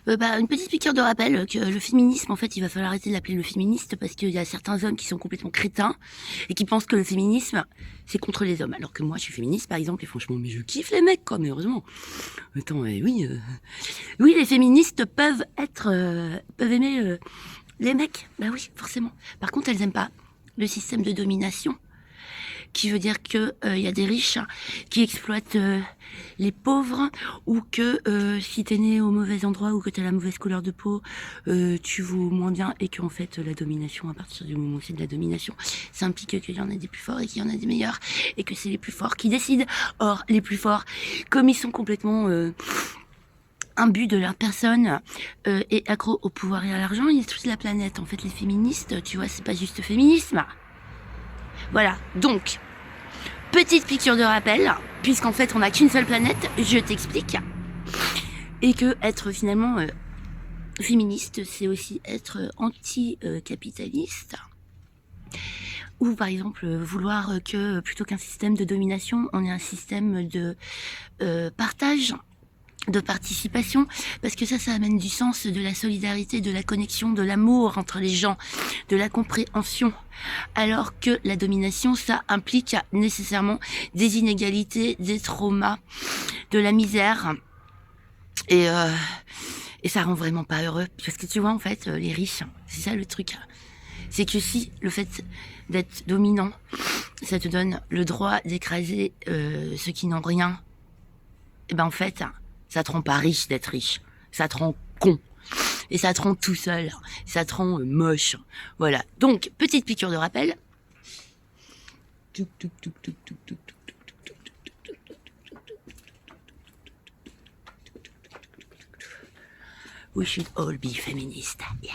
Une petite piqûre de rappel que le féminisme, en fait, il va falloir arrêter de l'appeler le féministe parce qu'il y a certains hommes qui sont complètement crétins et qui pensent que le féminisme, c'est contre les hommes. Alors que moi, je suis féministe, par exemple, et franchement, mais je kiffe les mecs, quoi, mais heureusement. Attends, oui, les féministes peuvent aimer les mecs. Bah oui, forcément. Par contre, elles aiment pas le système de domination, qui veut dire que y a des riches qui exploitent les pauvres, ou que si t'es né au mauvais endroit ou que t'as la mauvaise couleur de peau, tu vaux moins bien, et qu'en fait la domination, à partir du moment où c'est de la domination, ça implique qu'il y en a des plus forts et qu'il y en a des meilleurs, et que c'est les plus forts qui décident. Or, les plus forts, comme ils sont complètement imbus de leur personne et accros au pouvoir et à l'argent, ils détruisent la planète. En fait, les féministes, tu vois, c'est pas juste féminisme. Voilà, donc, petite piqûre de rappel, puisqu'en fait on n'a qu'une seule planète, je t'explique. Et que être finalement féministe, c'est aussi être anti-capitaliste. Ou par exemple vouloir que plutôt qu'un système de domination, on ait un système de partage, de participation, parce que ça amène du sens, de la solidarité, de la connexion, de l'amour entre les gens, de la compréhension. Alors que la domination, ça implique nécessairement des inégalités, des traumas, de la misère, et ça rend vraiment pas heureux. Parce que tu vois, en fait, les riches, c'est ça le truc. C'est que si le fait d'être dominant, ça te donne le droit d'écraser ceux qui n'ont rien, et ben en fait, ça te rend pas riche d'être riche. Ça te rend con. Et ça te rend tout seul. Ça te rend moche. Voilà. Donc, petite piqûre de rappel. We should all be feminist. Yeah.